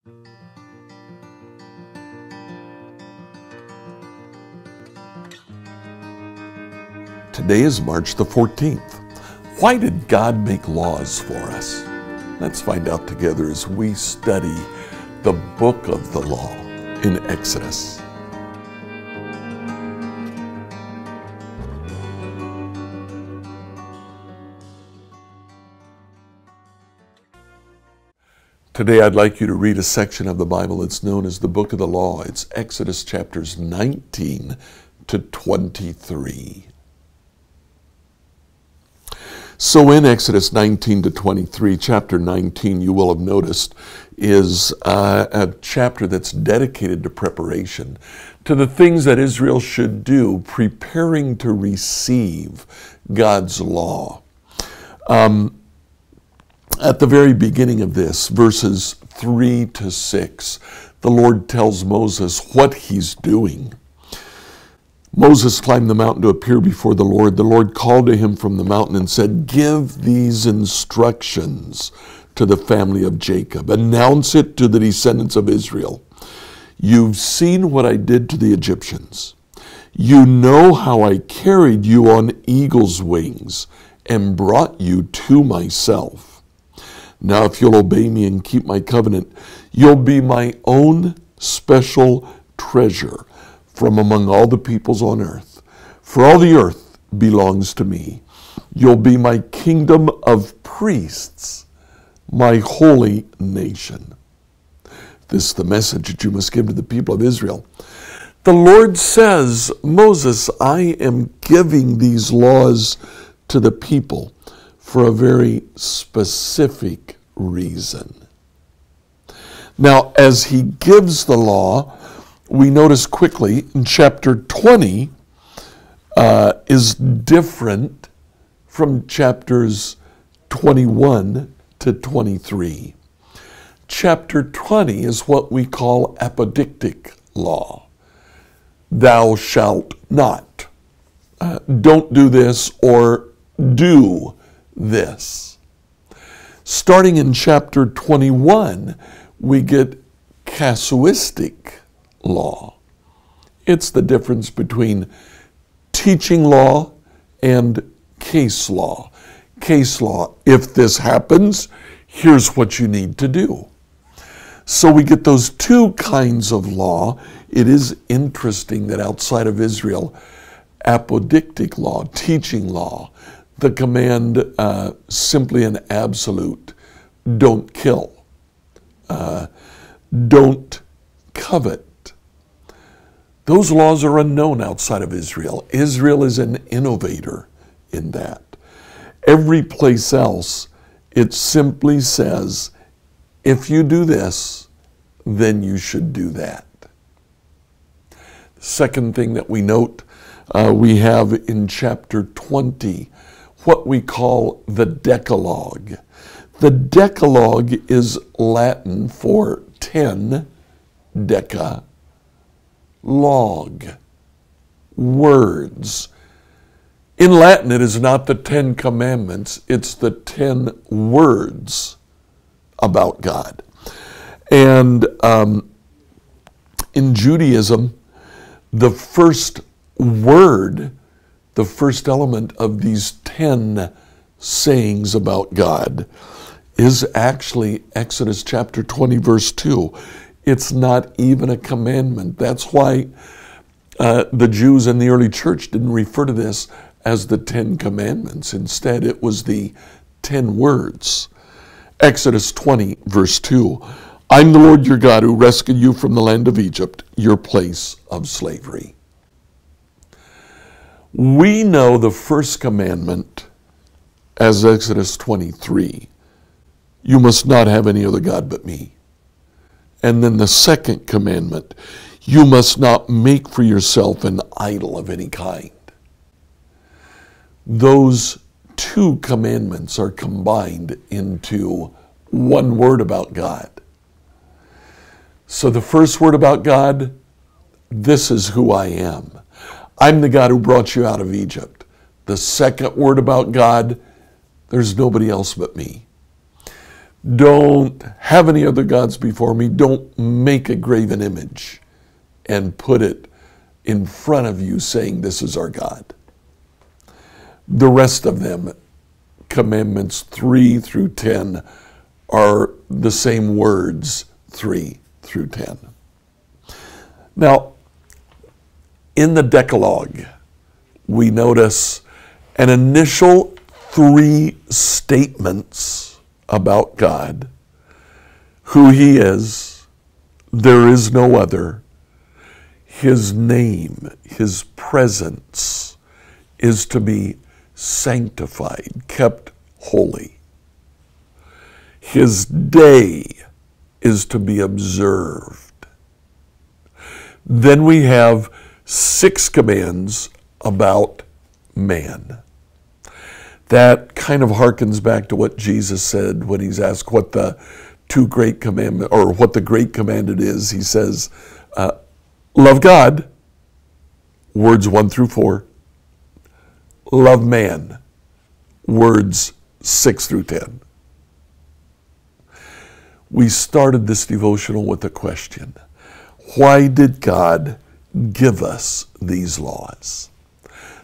Today is March the 14th. Why did God make laws for us? Let's find out together as we study the book of the law in Exodus. Today I'd like you to read a section of the Bible that's known as the book of the law. It's Exodus chapters 19 to 23. So in Exodus 19 to 23, chapter 19, you will have noticed, is a chapter that's dedicated to preparation, to the things that Israel should do, preparing to receive God's law. At the very beginning of this, verses 3 to 6, the Lord tells Moses what he's doing. Moses climbed the mountain to appear before the Lord. The Lord called to him from the mountain and said, "Give these instructions to the family of Jacob. Announce it to the descendants of Israel. You've seen what I did to the Egyptians. You know how I carried you on eagle's wings and brought you to myself. Now if you'll obey me and keep my covenant, you'll be my own special treasure from among all the peoples on earth. For all the earth belongs to me. You'll be my kingdom of priests, my holy nation." This is the message that you must give to the people of Israel. The Lord says, "Moses, I am giving these laws to the people for a very specific reason." Now, as he gives the law, we notice quickly in chapter 20 is different from chapters 21 to 23. Chapter 20 is what we call apodictic law. Thou shalt not. Don't do this or do this. Starting in chapter 21, we get casuistic law. It's the difference between teaching law and case law. Case law, if this happens, here's what you need to do. So we get those two kinds of law. It is interesting that outside of Israel, apodictic law, teaching law, the command simply an absolute, don't kill, don't covet. Those laws are unknown outside of Israel. Israel is an innovator in that. Every place else, it simply says, if you do this, then you should do that. The second thing that we note, we have in chapter 20, what we call the Decalogue. The Decalogue is Latin for 10, deca, log, words. In Latin, it is not the 10 commandments, it's the 10 words about God. And in Judaism, the first word, the first element of these 10 sayings about God is actually Exodus chapter 20, verse 2. It's not even a commandment. That's why the Jews in the early church didn't refer to this as the 10 commandments. Instead, it was the 10 words. Exodus 20, verse 2. I'm the Lord your God who rescued you from the land of Egypt, your place of slavery. We know the first commandment as Exodus 23. You must not have any other God but me. And then the second commandment, you must not make for yourself an idol of any kind. Those two commandments are combined into one word about God. So the first word about God, this is who I am. I'm the God who brought you out of Egypt. The second word about God, there's nobody else but me. Don't have any other gods before me. Don't make a graven image and put it in front of you saying this is our God. The rest of them, commandments 3 through 10, are the same words, 3 through 10. Now, in the Decalogue, we notice an initial 3 statements about God: who he is, there is no other, his name, his presence is to be sanctified, kept holy. His day is to be observed. Then we have 6 commands about man. That kind of harkens back to what Jesus said when he's asked what the 2 great commandments, or what the great commandment is. He says, love God, words 1 through 4. Love man, words 6 through 10. We started this devotional with a question. Why did God give us these laws?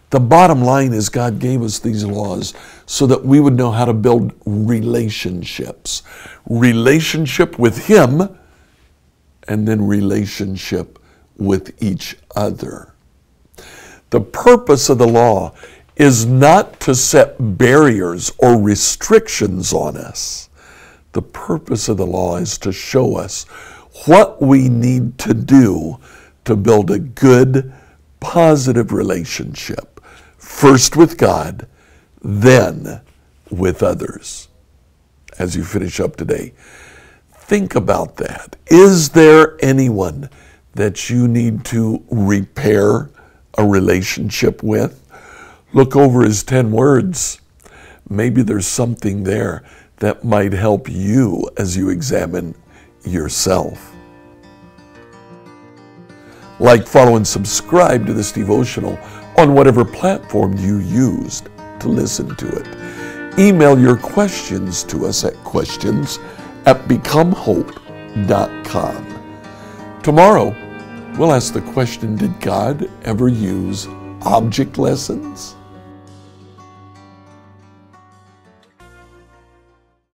The bottom line is God gave us these laws so that we would know how to build relationships. Relationship with him, and then relationship with each other. The purpose of the law is not to set barriers or restrictions on us. The purpose of the law is to show us what we need to do to build a good, positive relationship. First with God, then with others. As you finish up today, think about that. Is there anyone that you need to repair a relationship with? Look over his 10 words. Maybe there's something there that might help you as you examine yourself. Like, follow, and subscribe to this devotional on whatever platform you used to listen to it. Email your questions to us at questions@becomehope.com. Tomorrow, we'll ask the question, did God ever use object lessons?